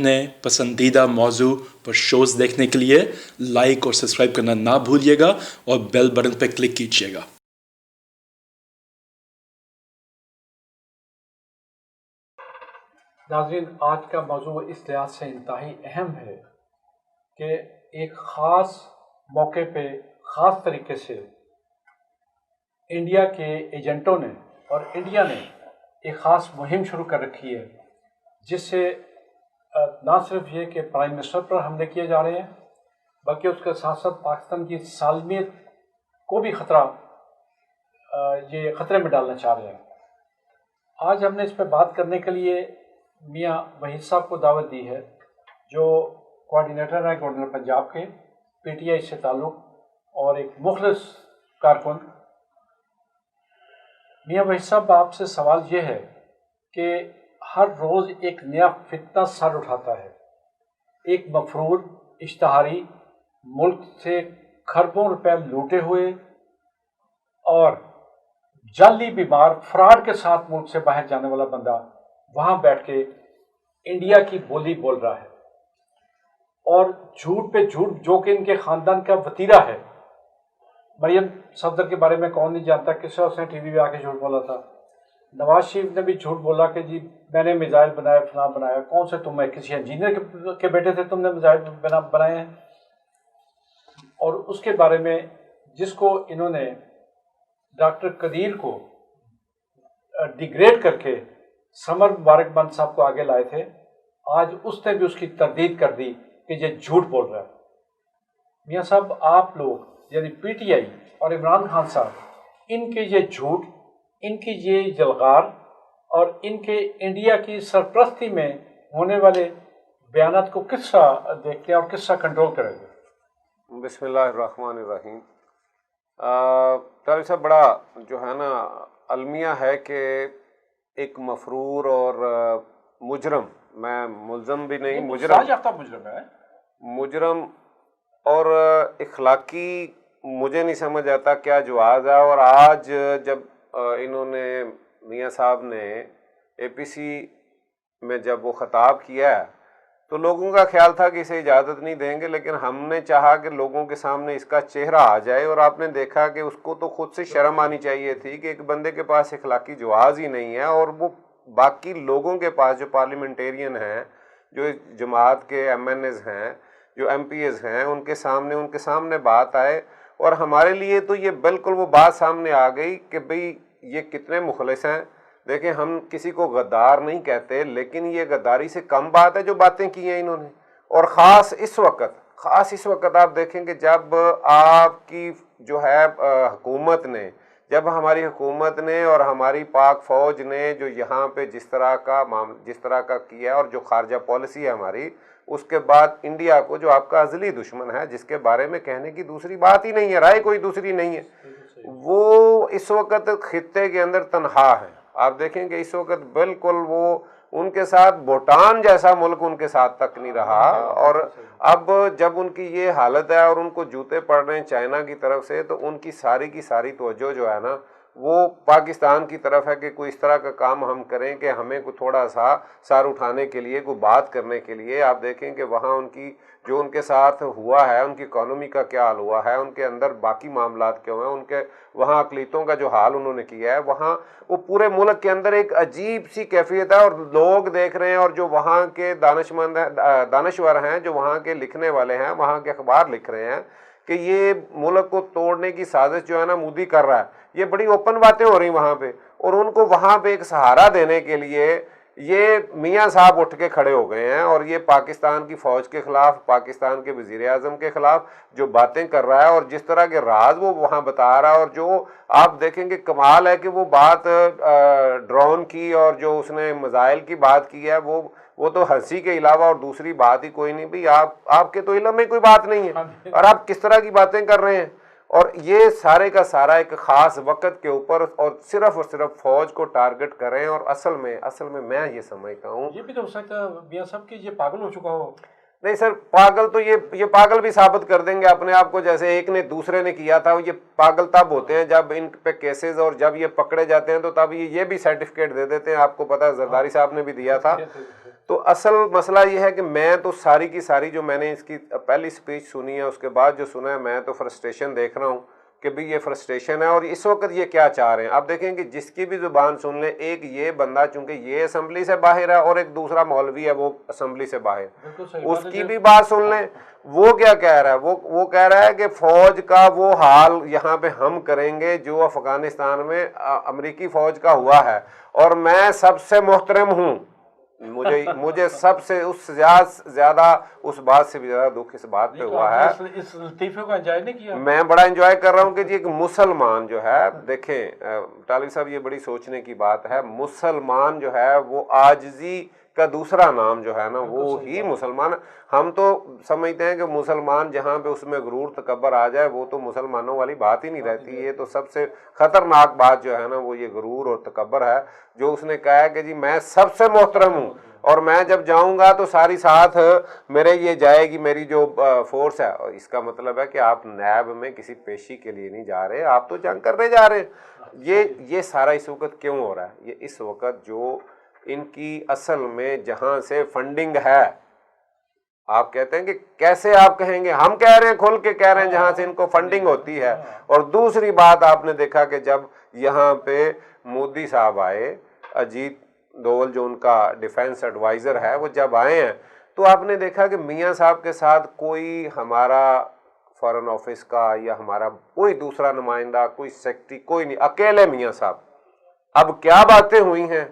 اپنے پسندیدہ موضوع پر شوز دیکھنے کے لیے لائک اور سبسکرائب کرنا نہ بھولیے گا اور بیل بٹن پہ کلک کیجیے گا۔ ناظرین، آج کا موضوع اس لحاظ سے انتہائی اہم ہے کہ ایک خاص موقع پہ خاص طریقے سے انڈیا کے ایجنٹوں نے اور انڈیا نے ایک خاص مہم شروع کر رکھی ہے، جس سے نہ صرف یہ کہ پرائم منسٹر پر حملے کیے جا رہے ہیں بلکہ اس کے ساتھ ساتھ پاکستان کی سالمیت کو بھی یہ خطرے میں ڈالنا چاہ رہے ہیں۔ آج ہم نے اس پہ بات کرنے کے لیے میاں وحید صاحب کو دعوت دی ہے، جو کوآرڈینیٹر ہیں گورنر پنجاب کے، پی ٹی آئی سے تعلق اور ایک مخلص کارکن۔ میاں وحید صاحب، آپ سے سوال یہ ہے کہ ہر روز ایک نیا فتنہ سر اٹھاتا ہے، ایک مفرور اشتہاری ملک سے کھربوں روپے لوٹے ہوئے اور جعلی بیمار فراڈ کے ساتھ ملک سے باہر جانے والا بندہ وہاں بیٹھ کے انڈیا کی بولی بول رہا ہے، اور جھوٹ پہ جھوٹ، جو کہ ان کے خاندان کا وتیرہ ہے۔ مریم صفدر کے بارے میں کون نہیں جانتا، کس طرح اس نے ٹی وی پہ آ کے جھوٹ بولا تھا۔ نواز شریف نے بھی جھوٹ بولا کہ جی میں نے میزائل بنایا، فلاں بنایا۔ کون سے تم کسی انجینئر کے بیٹے تھے، تم نے میزائل بنائے ہیں؟ اور اس کے بارے میں جس کو انہوں نے ڈاکٹر قدیر کو ڈیگریڈ کر کے سمر مبارک بند صاحب کو آگے لائے تھے، آج اس نے بھی اس کی تردید کر دی کہ یہ جھوٹ بول رہا ہے۔ میاں صاحب، آپ لوگ یعنی پی ٹی آئی اور عمران خان صاحب، ان کے یہ جھوٹ، ان کی یہ جلغار اور ان کے انڈیا کی سرپرستی میں ہونے والے بیانات کو کس طرح دیکھتے ہیں اور کس طرح کنٹرول کریں گے؟ بسم اللہ الرحمن الرحیم۔ طارق صاحب، بڑا جو ہے نا المیہ ہے کہ ایک مفرور اور مجرم، میں ملزم بھی نہیں، مجرم اور اخلاقی مجھے نہیں سمجھ آتا کیا جواز ہے۔ اور آج جب انہوں نے میاں صاحب نے اے پی سی میں جب وہ خطاب کیا ہے تو لوگوں کا خیال تھا کہ اسے اجازت نہیں دیں گے، لیکن ہم نے چاہا کہ لوگوں کے سامنے اس کا چہرہ آ جائے، اور آپ نے دیکھا کہ اس کو تو خود سے شرم آنی چاہیے تھی کہ ایک بندے کے پاس اخلاقی جواز ہی نہیں ہے، اور وہ باقی لوگوں کے پاس جو پارلیمنٹیرین ہیں، جو جماعت کے ایم این ایز ہیں، جو ایم پی ایز ہیں، ان کے سامنے بات آئے۔ اور ہمارے لیے تو یہ بالکل وہ بات سامنے آ گئی کہ بھئی یہ کتنے مخلص ہیں۔ دیکھیں، ہم کسی کو غدار نہیں کہتے، لیکن یہ غداری سے کم بات ہے جو باتیں کی ہیں انہوں نے۔ اور خاص اس وقت آپ دیکھیں کہ جب آپ کی جو ہے حکومت نے، جب ہماری حکومت نے اور ہماری پاک فوج نے جو یہاں پہ جس طرح کا کیا ہے، اور جو خارجہ پالیسی ہے ہماری، اس کے بعد انڈیا کو جو آپ کا ازلی دشمن ہے، جس کے بارے میں کہنے کی دوسری بات ہی نہیں ہے، رائے کوئی دوسری نہیں ہے، وہ اس وقت خطے کے اندر تنہا ہے۔ آپ دیکھیں کہ اس وقت بالکل وہ ان کے ساتھ بھوٹان جیسا ملک ان کے ساتھ تک نہیں رہا، اور اب جب ان کی یہ حالت ہے اور ان کو جوتے پڑ رہے ہیں چائنا کی طرف سے، تو ان کی ساری توجہ جو ہے نا وہ پاکستان کی طرف ہے کہ کوئی اس طرح کا کام ہم کریں کہ ہمیں کو تھوڑا سا سر اٹھانے کے لیے، کوئی بات کرنے کے لیے۔ آپ دیکھیں کہ وہاں ان کی جو ان کے ساتھ ہوا ہے، ان کی اکانومی کا کیا حال ہوا ہے، ان کے اندر باقی معاملات کیا ہوئے ہیں، ان کے وہاں اقلیتوں کا جو حال انہوں نے کیا ہے، وہاں وہ پورے ملک کے اندر ایک عجیب سی کیفیت ہے، اور لوگ دیکھ رہے ہیں، اور جو وہاں کے دانشور ہیں، جو وہاں کے لکھنے والے ہیں، وہاں کے اخبار لکھ رہے ہیں کہ یہ ملک کو توڑنے کی سازش جو ہے نا مودی کر رہا ہے۔ یہ بڑی اوپن باتیں ہو رہی وہاں پہ، اور ان کو وہاں پہ ایک سہارا دینے کے لیے یہ میاں صاحب اٹھ کے کھڑے ہو گئے ہیں، اور یہ پاکستان کی فوج کے خلاف، پاکستان کے وزیر اعظم کے خلاف جو باتیں کر رہا ہے، اور جس طرح کے راز وہ وہاں بتا رہا ہے، اور جو آپ دیکھیں کہ کمال ہے کہ وہ بات ڈرون کی اور جو اس نے میزائل کی بات کی ہے، وہ تو ہنسی کے علاوہ اور دوسری بات ہی کوئی نہیں۔ بھی آپ کے تو علم میں کوئی بات نہیں ہے، اور آپ کس طرح کی باتیں کر رہے ہیں؟ اور یہ سارے کا سارا ایک خاص وقت کے اوپر اور صرف فوج کو ٹارگٹ کریں، اور اصل میں میں یہ سمجھتا ہوں، یہ بھی تو ہو سکتا ہے میاں صاحب کہ یہ پاگل ہو چکا ہو۔ نہیں سر، پاگل تو یہ پاگل بھی ثابت کر دیں گے اپنے آپ کو، جیسے ایک نے دوسرے نے کیا تھا۔ یہ پاگل تب ہوتے ہیں جب ان پہ کیسز اور جب یہ پکڑے جاتے ہیں، تو تب یہ بھی سرٹیفکیٹ دے دیتے ہیں۔ آپ کو پتا ہے زرداری صاحب نے بھی دیا تھا تو اصل مسئلہ یہ ہے کہ میں تو ساری کی ساری جو میں نے اس کی پہلی سپیچ سنی ہے اس کے بعد جو سنا ہے میں تو فرسٹریشن دیکھ رہا ہوں کہ بھی یہ فرسٹریشن ہے اور اس وقت یہ کیا چاہ رہے ہیں. آپ دیکھیں کہ جس کی بھی زبان سن لیں, ایک یہ بندہ چونکہ یہ اسمبلی سے باہر ہے اور ایک دوسرا مولوی ہے وہ اسمبلی سے باہر, اس کی بھی بات سن لیں. وہ کیا کہہ رہا ہے, وہ کہہ رہا ہے کہ فوج کا وہ حال یہاں پہ ہم کریں گے جو افغانستان میں امریکی فوج کا ہوا ہے, اور میں سب سے محترم ہوں. مجھے سب سے اس زیادہ اس بات سے بھی زیادہ دکھ اس بات پہ ہوا ہے. اس لطیفے کو انجوائے نہیں کیا؟ میں بڑا انجوائے کر رہا ہوں کہ جی ایک مسلمان جو ہے, دیکھیں طالب صاحب یہ بڑی سوچنے کی بات ہے, مسلمان جو ہے وہ عاجزی کا دوسرا نام جو ہے نا وہ ہی مسلمان. ہم تو سمجھتے ہیں کہ مسلمان جہاں پہ اس میں غرور تکبر آ جائے وہ تو مسلمانوں والی بات ہی نہیں رہتی. یہ تو سب سے خطرناک بات جو ہے نا وہ یہ غرور اور تکبر ہے, جو اس نے کہا ہے کہ جی میں سب سے محترم ہوں اور میں جب جاؤں گا تو ساری ساتھ میرے یہ جائے گی میری جو فورس ہے. اور اس کا مطلب ہے کہ آپ نیب میں کسی پیشی کے لیے نہیں جا رہے, آپ تو جنگ کرنے جا رہے ہیں. یہ سارا اس وقت کیوں ہو رہا ہے؟ یہ اس وقت جو ان کی اصل میں جہاں سے فنڈنگ ہے, آپ کہتے ہیں کہ کیسے آپ کہیں گے, ہم کہہ رہے ہیں کھل کے کہہ رہے ہیں جہاں سے ان کو فنڈنگ ہوتی ہے. اور دوسری بات آپ نے دیکھا کہ جب یہاں پہ مودی صاحب آئے, اجیت دوول جو ان کا ڈیفینس ایڈوائزر ہے وہ جب آئے ہیں تو آپ نے دیکھا کہ میاں صاحب کے ساتھ کوئی ہمارا فارن آفس کا یا ہمارا کوئی دوسرا نمائندہ, کوئی سیکٹری, کوئی نہیں, اکیلے میاں صاحب. اب کیا باتیں ہوئی ہیں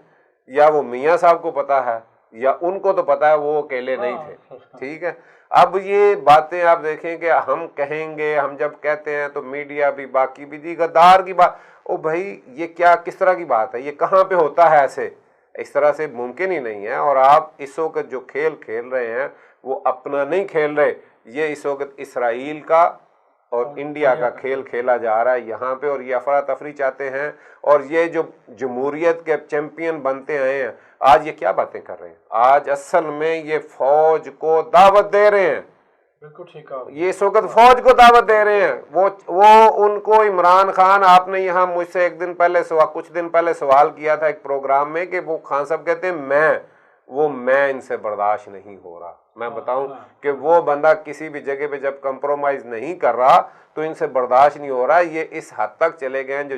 یا وہ میاں صاحب کو پتا ہے یا ان کو تو پتا ہے, وہ اکیلے نہیں تھے. ٹھیک ہے, اب یہ باتیں آپ دیکھیں کہ ہم کہیں گے, ہم جب کہتے ہیں تو میڈیا بھی باقی بھی جی غدار کی بات. او بھائی یہ کیا کس طرح کی بات ہے, یہ کہاں پہ ہوتا ہے ایسے؟ اس طرح سے ممکن ہی نہیں ہے. اور آپ اس وقت جو کھیل کھیل رہے ہیں وہ اپنا نہیں کھیل رہے, یہ اس وقت اسرائیل کا اور انڈیا کا کھیل کھیلا جا رہا ہے یہاں پہ. اور یہ افراتفری چاہتے ہیں, اور یہ جو جمہوریت کے چیمپئن بنتے آئے ہیں آج یہ کیا باتیں کر رہے ہیں. آج اصل میں یہ فوج کو دعوت دے رہے ہیں, بالکل ٹھیک ہے, یہ اس وقت فوج کو دعوت دے رہے ہیں. وہ ان کو عمران خان, آپ نے یہاں مجھ سے کچھ دن پہلے سوال کیا تھا ایک پروگرام میں کہ وہ خان صاحب کہتے ہیں میں ان سے برداشت نہیں ہو رہا. میں بتاؤں کہ وہ بندہ کسی بھی جگہ پہ جب کمپرومائز نہیں کر رہا تو ان سے برداشت نہیں ہو رہا. یہ اس حد تک چلے گئے ہیں جو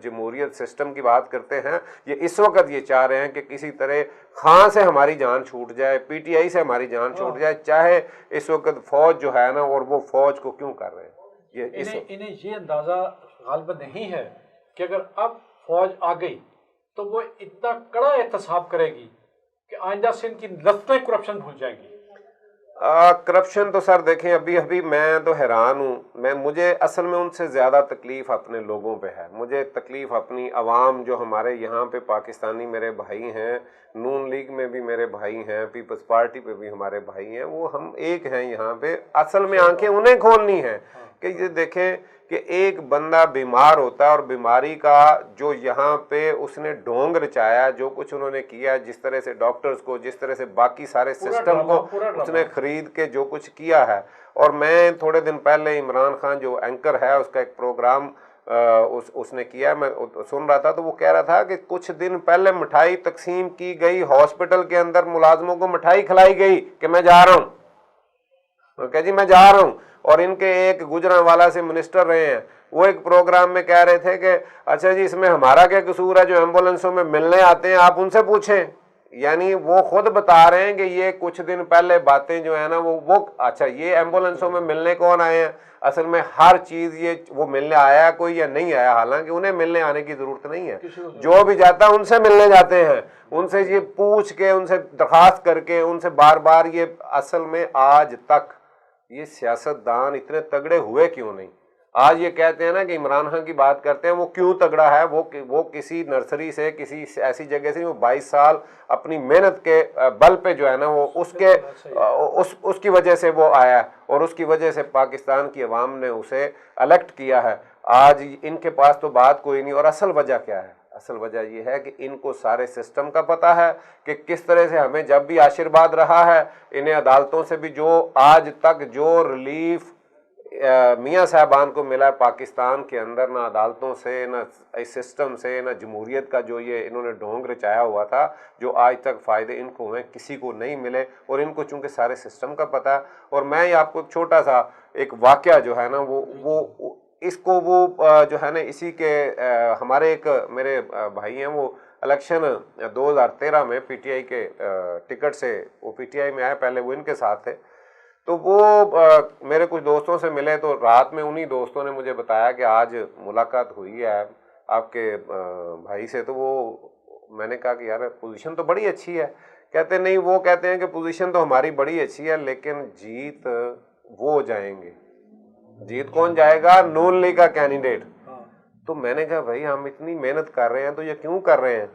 جمہوریت سسٹم کی بات کرتے ہیں, یہ اس وقت یہ چاہ رہے ہیں کہ کسی طرح خان سے ہماری جان چھوٹ جائے, پی ٹی آئی سے ہماری جان چھوٹ جائے, چاہے اس وقت فوج جو ہے نا, اور وہ فوج کو کیوں کر رہے ہیں. انہیں یہ اندازہ غالباً نہیں ہے کہ اگر اب فوج آ گئی تو وہ اتنا کڑا احتساب کرے گی کہ آئندہ سے ان کی نسلیں کرپشن بھول جائیں گی. کرپشن تو سر دیکھیں ابھی میں تو حیران ہوں. مجھے اصل میں ان سے زیادہ تکلیف اپنے لوگوں پہ ہے. مجھے تکلیف اپنی عوام جو ہمارے یہاں پہ پاکستانی میرے بھائی ہیں, نون لیگ میں بھی میرے بھائی ہیں, پیپلز پارٹی پہ بھی ہمارے بھائی ہیں, وہ ہم ایک ہیں یہاں پہ. اصل میں آنکھیں انہیں کھولنی ہیں کہ یہ دیکھیں کہ ایک بندہ بیمار ہوتا ہے اور بیماری کا جو یہاں پہ اس نے ڈھونگ رچایا, جو کچھ انہوں نے کیا, جس طرح سے ڈاکٹرز کو, جس طرح سے باقی سارے سسٹم کو اس نے خرید کے جو کچھ کیا ہے. اور میں تھوڑے دن پہلے عمران خان جو اینکر ہے اس کا ایک پروگرام اس نے کیا, میں سن رہا تھا, تو وہ کہہ رہا تھا کہ کچھ دن پہلے مٹھائی تقسیم کی گئی, ہاسپٹل کے اندر ملازموں کو مٹھائی کھلائی گئی کہ میں جا رہا ہوں, کہ جی میں جا رہا ہوں. اور ان کے ایک گجرانوالا سے منسٹر رہے ہیں, وہ ایک پروگرام میں کہہ رہے تھے کہ اچھا جی اس میں ہمارا کیا قصور ہے, جو ایمبولینسوں میں ملنے آتے ہیں آپ ان سے پوچھیں. یعنی وہ خود بتا رہے ہیں کہ یہ کچھ دن پہلے باتیں جو ہے نا وہ اچھا یہ ایمبولینسوں میں ملنے کون آئے ہیں, اصل میں ہر چیز یہ وہ ملنے آیا ہے کوئی یا نہیں آیا, حالانکہ انہیں ملنے آنے کی ضرورت نہیں ہے. جو بھی جاتا ہے ان سے ملنے جاتے ہیں, ان سے یہ پوچھ کے, ان سے درخواست کر کے, ان سے بار بار. یہ اصل میں آج تک یہ سیاستدان اتنے تگڑے ہوئے کیوں نہیں؟ آج یہ کہتے ہیں نا کہ عمران خان کی بات کرتے ہیں, وہ کیوں تگڑا ہے؟ وہ کسی نرسری سے, کسی ایسی جگہ سے, وہ 22 سال اپنی محنت کے بل پہ جو ہے نا وہ اس کی وجہ سے وہ آیا ہے, اور اس کی وجہ سے پاکستان کی عوام نے اسے الیکٹ کیا ہے. آج ان کے پاس تو بات کوئی نہیں. اور اصل وجہ کیا ہے؟ اصل وجہ یہ ہے کہ ان کو سارے سسٹم کا پتہ ہے کہ کس طرح سے ہمیں جب بھی آشیرواد رہا ہے, انہیں عدالتوں سے بھی جو آج تک جو ریلیف میاں صاحبان کو ملا ہے پاکستان کے اندر، نہ عدالتوں سے، نہ اس سسٹم سے، نہ جمہوریت کا جو یہ انہوں نے ڈھونگ رچایا ہوا تھا، جو آج تک فائدے ان کو ہوئے کسی کو نہیں ملے، اور ان کو چونکہ سارے سسٹم کا پتہ ہے۔ اور میں یہ آپ کو ایک چھوٹا سا ایک واقعہ جو ہے نا وہ اس کو وہ جو ہے نا اسی کے ہمارے ایک میرے بھائی ہیں، وہ الیکشن 2013 میں پی ٹی آئی کے ٹکٹ سے وہ پی ٹی آئی میں آئے، پہلے وہ ان کے ساتھ تھے، تو وہ میرے کچھ دوستوں سے ملے، تو رات میں انہی دوستوں نے مجھے بتایا کہ آج ملاقات ہوئی ہے آپ کے بھائی سے، تو وہ میں نے کہا کہ یار پوزیشن تو بڑی اچھی ہے، کہتے نہیں، وہ کہتے ہیں کہ پوزیشن تو ہماری بڑی اچھی ہے لیکن جیت وہ جائیں گے۔ جیت کون جائے گا؟ نون لیگ کا کینڈیڈیٹ۔ تو میں نے کہا بھائی ہم اتنی محنت کر رہے ہیں تو یہ کیوں کر رہے ہیں؟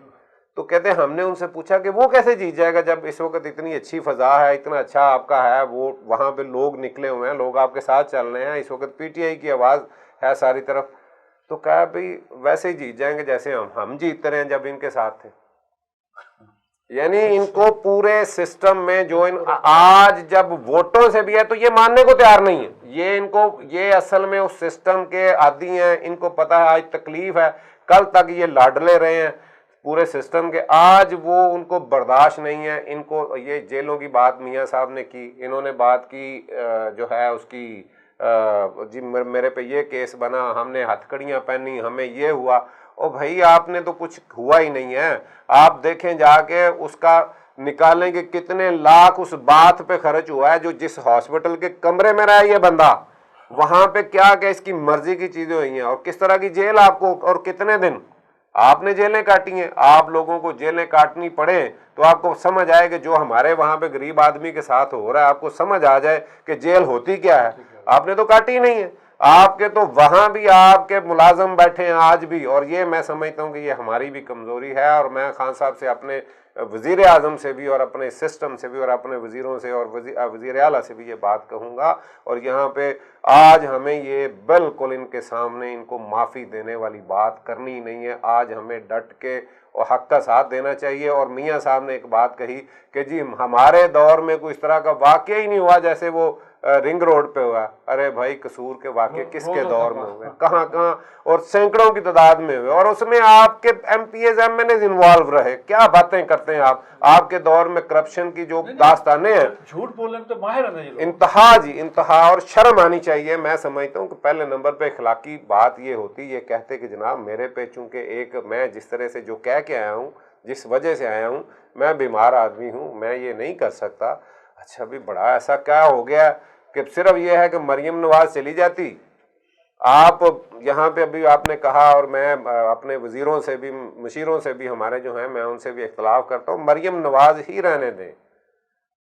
تو کہتے ہیں ہم نے ان سے پوچھا کہ وہ کیسے جیت جائے گا جب اس وقت اتنی اچھی فضا ہے، اتنا اچھا آپ کا ہے، وہ وہاں پہ لوگ نکلے ہوئے ہیں، لوگ آپ کے ساتھ چل رہے ہیں، اس وقت پی ٹی آئی کی آواز ہے ساری طرف۔ تو کہا بھائی ویسے ہی جیت جائیں گے جیسے ہم جیتتے رہے ہیں جب ان کے ساتھ تھے۔ یعنی ان کو پورے سسٹم میں جو آج جب ووٹوں سے بھی ہے تو یہ ماننے کو تیار نہیں ہے، یہ ان کو یہ اصل میں اس سسٹم کے عادی ہیں، ان کو پتہ ہے آج تکلیف ہے، کل تک یہ لاڈلے رہے ہیں پورے سسٹم کے، آج وہ ان کو برداشت نہیں ہے۔ ان کو یہ جیلوں کی بات میاں صاحب نے کی، انہوں نے بات کی جو ہے اس کی جی میرے پہ یہ کیس بنا، ہم نے ہتھ کڑیاں پہنی، ہمیں یہ ہوا۔ او بھائی آپ نے تو کچھ ہوا ہی نہیں ہے، آپ دیکھیں جا کے اس کا نکالیں کہ کتنے لاکھ اس بات پہ خرچ ہوا ہے، جو جس ہاسپٹل کے کمرے میں رہا یہ بندہ، وہاں پہ کیا کہ اس کی مرضی کی چیزیں ہوئی ہیں، اور کس طرح کی جیل آپ کو، اور کتنے دن آپ نے جیلیں کاٹی ہیں۔ آپ لوگوں کو جیلیں کاٹنی پڑے تو آپ کو سمجھ آئے کہ جو ہمارے وہاں پہ غریب آدمی کے ساتھ ہو رہا ہے، آپ کو سمجھ آ جائے کہ جیل ہوتی کیا ہے۔ آپ نے تو کاٹی نہیں ہے، آپ کے تو وہاں بھی آپ کے ملازم بیٹھے ہیں آج بھی، اور یہ میں سمجھتا ہوں کہ یہ ہماری بھی کمزوری ہے، اور میں خان صاحب سے اپنے وزیر اعظم سے بھی اور اپنے سسٹم سے بھی اور اپنے وزیروں سے اور وزیر اعلیٰ سے بھی یہ بات کہوں گا، اور یہاں پہ آج ہمیں یہ بالکل ان کے سامنے ان کو معافی دینے والی بات کرنی نہیں ہے، آج ہمیں ڈٹ کے اور حق کا ساتھ دینا چاہیے۔ اور میاں صاحب نے ایک بات کہی کہ جی ہمارے دور میں کوئی اس طرح کا واقعہ ہی نہیں ہوا جیسے وہ رنگ روڈ پہ ہوا۔ ارے بھائی قصور کے واقعے کس کے دور میں ہوئے، کہاں کہاں، اور سینکڑوں کی تعداد میں ہوئے، اور اس میں آپ کے MPAs MNAs involve رہے۔ کیا باتیں کرتے ہیں آپ کے دور میں کرپشن کی جو داستانیں ہیں، جھوٹ بولنے میں تو ماہر ہے نا یہ لوگ۔ انتہا جی انتہا، اور شرم آنی چاہیے۔ میں سمجھتا ہوں کہ پہلے نمبر پہ اخلاقی بات یہ ہوتی، یہ کہتے کہ جناب میرے پہ چونکہ ایک میں جس طرح سے جو کہہ کے آیا ہوں، جس وجہ سے آیا ہوں، میں بیمار آدمی ہوں، میں یہ نہیں کر سکتا۔ اچھا بھی بڑا ایسا کیا ہو گیا کہ صرف یہ ہے کہ مریم نواز چلی جاتی؟ آپ یہاں پہ ابھی آپ نے کہا، اور میں اپنے وزیروں سے بھی، مشیروں سے بھی ہمارے جو ہیں، میں ان سے بھی اختلاف کرتا ہوں، مریم نواز ہی رہنے دیں۔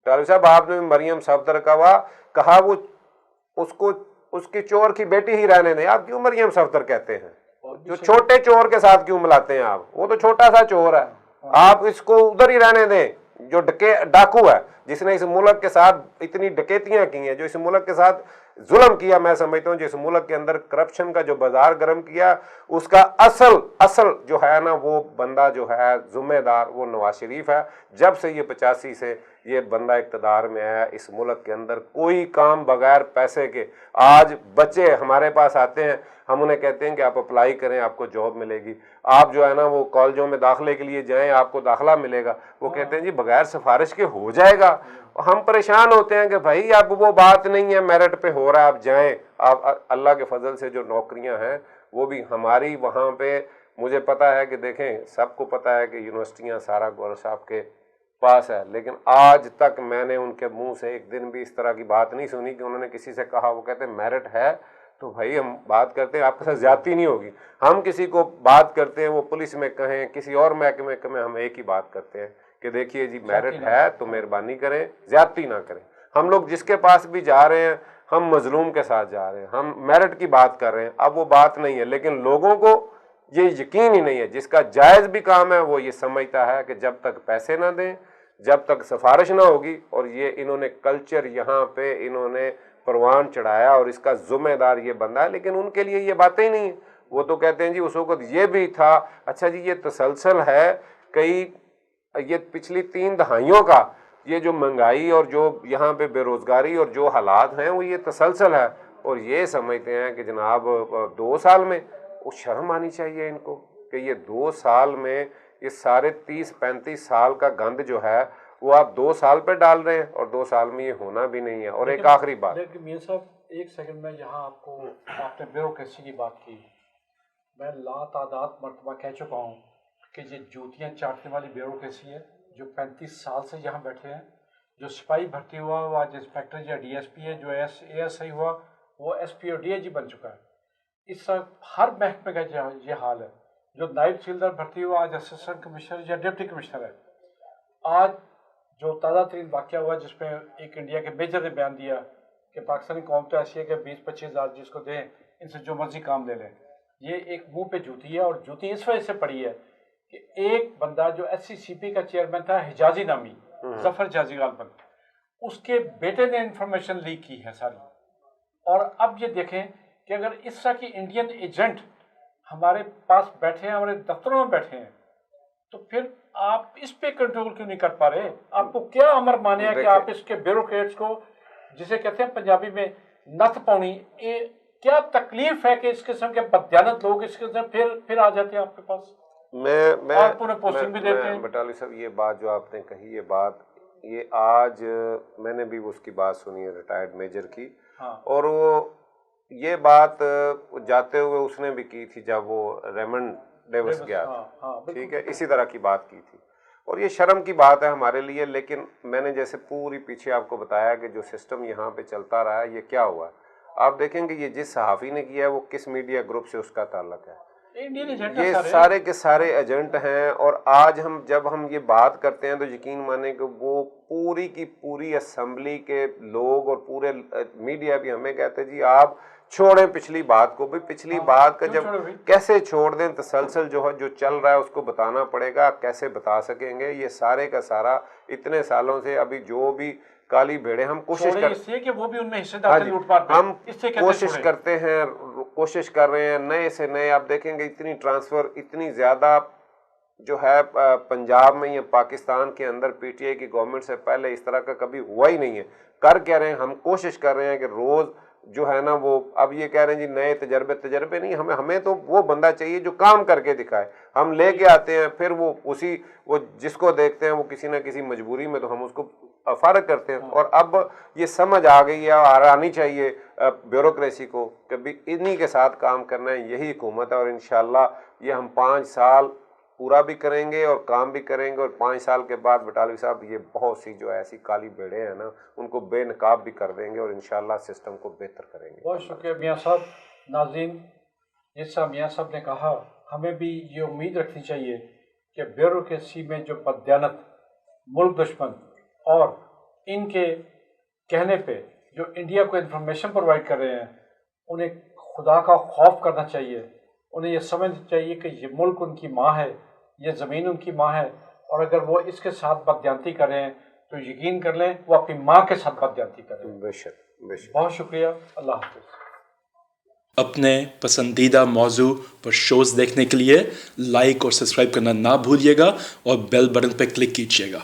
طالب صاحب آپ نے مریم صفدر کا کہا، وہ اس کو اس کی چور کی بیٹی ہی رہنے دیں، آپ کیوں مریم صفدر کہتے ہیں؟ جو چھوٹے چور کے ساتھ کیوں ملاتے ہیں آپ؟ وہ تو چھوٹا سا چور ہے، آپ اس کو ادھر ہی رہنے دیں۔ جو ڈاکو ہے، جس نے اس ملک کے ساتھ اتنی ڈکیتیاں کی ہیں، جو اس ملک کے ساتھ ظلم کیا، میں سمجھتا ہوں جس ملک کے اندر کرپشن کا جو بازار گرم کیا، اس کا اصل جو ہے نا وہ بندہ جو ہے ذمہ دار وہ نواز شریف ہے۔ جب سے یہ 85 سے یہ بندہ اقتدار میں آیا، اس ملک کے اندر کوئی کام بغیر پیسے کے، آج بچے ہمارے پاس آتے ہیں، ہم انہیں کہتے ہیں کہ آپ اپلائی کریں، آپ کو جاب ملے گی، آپ جو ہے نا وہ کالجوں میں داخلے کے لیے جائیں، آپ کو داخلہ ملے گا، وہ کہتے ہیں جی بغیر سفارش کے ہو جائے گا۔ ہم پریشان ہوتے ہیں کہ بھائی اب وہ بات نہیں ہے، میرٹ پہ ہو رہا ہے، آپ جائیں۔ آپ اللہ کے فضل سے جو نوکریاں ہیں وہ بھی ہماری وہاں پہ، مجھے پتا ہے کہ دیکھیں سب کو پتا ہے کہ یونیورسٹیاں سارا گورنر صاحب کے پاس ہے، لیکن آج تک میں نے ان کے منہ سے ایک دن بھی اس طرح کی بات نہیں سنی کہ انہوں نے کسی سے کہا، وہ کہتے ہیں میرٹ ہے تو بھائی ہم بات کرتے ہیں، آپ کے ساتھ زیادتی نہیں ہوگی۔ ہم کسی کو بات کرتے ہیں، وہ پولیس میں کہیں، کسی اور محکمے میں، ہم ایک ہی بات کرتے ہیں کہ دیکھیے جی میرٹ ہے تو مہربانی کریں، زیادتی نہ کریں۔ ہم لوگ جس کے پاس بھی جا رہے ہیں، ہم مظلوم کے ساتھ جا رہے ہیں، ہم میرٹ کی بات کر رہے ہیں۔ اب وہ بات نہیں ہے، لیکن لوگوں کو یہ یقین ہی نہیں ہے، جس کا جائز بھی کام ہے وہ یہ سمجھتا ہے کہ جب تک پیسے نہ دیں، جب تک سفارش نہ ہوگی، اور یہ انہوں نے کلچر یہاں پہ انہوں نے پروان چڑھایا، اور اس کا ذمہ دار یہ بندہ ہے، لیکن ان کے لیے یہ باتیں ہی نہیں ہیں۔ وہ تو کہتے ہیں جی اس وقت یہ بھی تھا۔ اچھا جی یہ تسلسل ہے، یہ پچھلی 3 دہائیوں کا یہ جو مہنگائی اور جو یہاں پہ بے روزگاری اور جو حالات ہیں وہ یہ تسلسل ہے، اور یہ سمجھتے ہیں کہ جناب 2 سال میں، وہ شرم آنی چاہیے ان کو کہ یہ 2 سال میں یہ سارے 30-35 سال کا گند جو ہے وہ آپ 2 سال پہ ڈال رہے ہیں، اور 2 سال میں یہ ہونا بھی نہیں ہے۔ اور ایک آخری بات، لیکن میاں صاحب ایک سیکنڈ میں یہاں آپ نے بیوروکریسی کی بات کی، میں لاتعداد مرتبہ کہہ چکا ہوں کہ یہ جوتیاں چاٹنے والی بیوروکریسی ہے جو 35 سال سے یہاں بیٹھے ہیں۔ جو سپاہی بھرتی ہوا وہ آج انسپیکٹر یا ڈی ایس پی ہے، جو اے ایس آئی ہوا وہ ایس پی اور ڈی آئی جی بن چکا ہے۔ اس ہر محکمے کا یہ حال ہے۔ جو نائب تحصیلدار بھرتی ہوا آج اسسٹنٹ کمشنر یا ڈپٹی کمشنر ہے۔ آج جو تازہ ترین واقعہ ہوا جس میں ایک انڈیا کے میجر نے بیان دیا کہ پاکستانی قوم تو ایسی ہے کہ 20-25 ہزار جس کو دیں ان سے جو مرضی کام لے لیں، یہ ایک منہ پہ جوتی ہے۔ اور جوتی اس وجہ سے پڑی ہے کہ ایک بندہ جو ایس سی سی پی کا چیئرمین تھا، حجازی نامی ظفر حجازی غالباً، اس کے بیٹے نے انفارمیشن لیک کی ہے ساری۔ اور اب یہ دیکھیں کہ اگر اس طرح کی انڈین ایجنٹ ہمارے پاس بیٹھے ہیں، ہمارے دفتروں میں بیٹھے ہیں، تو پھر آپ اس پہ کنٹرول کیوں نہیں کر پا رہے؟ آپ کو کیا امر مانے ہے کہ آپ اس کے بیوروکریٹس کو، جسے کہتے ہیں پنجابی میں نتھ پاؤنی، کیا تکلیف ہے کہ اس قسم کے بددیانت لوگ اس قسم پھر آ جاتے ہیں آپ کے پاس؟ میں بٹالوی صاحب یہ بات جو آپ نے کہی، یہ بات یہ آج میں نے بھی اس کی بات سنی ہے ریٹائرڈ میجر کی، اور وہ یہ بات جاتے ہوئے اس نے بھی کی تھی جب وہ ریمنڈ ڈیوس گیا تھا، ٹھیک ہے، اسی طرح کی بات کی تھی۔ اور یہ شرم کی بات ہے ہمارے لیے، لیکن میں نے جیسے پوری پیچھے آپ کو بتایا کہ جو سسٹم یہاں پہ چلتا رہا ہے، یہ کیا ہوا، آپ دیکھیں گے یہ جس صحافی نے کیا ہے وہ کس میڈیا گروپ سے اس کا تعلق ہے، یہ سارے کے سارے ایجنٹ ہیں۔ اور آج جب ہم یہ بات کرتے ہیں تو یقین مانیں کہ وہ پوری کی پوری اسمبلی کے لوگ اور پورے میڈیا بھی ہمیں کہتے ہیں جی آپ چھوڑیں پچھلی بات کو، بھی پچھلی بات کا جب کیسے چھوڑ دیں، تسلسل جو چل رہا ہے اس کو بتانا پڑے گا، کیسے بتا سکیں گے؟ یہ سارے کا سارا اتنے سالوں سے ابھی جو بھی کالی بھیڑیں ہم کوشش کرتے ہیں، کوشش کر رہے ہیں نئے سے نئے، آپ دیکھیں گے اتنی ٹرانسفر اتنی زیادہ جو ہے پنجاب میں یا پاکستان کے اندر پی ٹی آئی کی گورنمنٹ سے پہلے اس طرح کا کبھی ہوا ہی نہیں ہے۔ کر کہہ رہے ہیں، ہم کوشش کر رہے ہیں کہ روز جو ہے نا وہ اب یہ کہہ رہے ہیں جی نئے تجربے نہیں، ہمیں تو وہ بندہ چاہیے جو کام کر کے دکھائے۔ ہم لے کے آتے ہیں، پھر وہ جس کو دیکھتے ہیں وہ کسی نہ کسی مجبوری میں تو ہم اس کو فارغ کرتے ہیں۔ اور اب یہ سمجھ آ گئی ہے اور آنی چاہیے بیوروکریسی کو کہ بھی انہی کے ساتھ کام کرنا ہے، یہی حکومت ہے۔ اور انشاءاللہ یہ ہم 5 سال پورا بھی کریں گے اور کام بھی کریں گے، اور 5 سال کے بعد بٹالوی صاحب یہ بہت سی جو ایسی کالی بھیڑیں ہیں نا ان کو بے نقاب بھی کر دیں گے اور انشاءاللہ سسٹم کو بہتر کریں گے۔ بہت شکریہ میاں صاحب۔ ناظرین، جس طرح میاں صاحب نے کہا، ہمیں بھی یہ امید رکھنی چاہیے کہ بیوروکریسی میں جو بددیانت ملک دشمن اور ان کے کہنے پہ جو انڈیا کو انفارمیشن پرووائڈ کر رہے ہیں، انہیں خدا کا خوف کرنا چاہیے۔ انہیں یہ سمجھنا چاہیے کہ یہ ملک ان کی ماں ہے، یہ زمین ان کی ماں ہے، اور اگر وہ اس کے ساتھ بددیانتی کر رہے ہیں تو یقین کر لیں وہ اپنی ماں کے ساتھ بددیانتی کر رہے ہیں۔ بے شک بے شک۔ بہت شکریہ، اللہ حافظ۔ اپنے پسندیدہ موضوع پر شوز دیکھنے کے لیے لائک اور سبسکرائب کرنا نہ بھولیے گا اور بیل بٹن پہ کلک کیجیے گا۔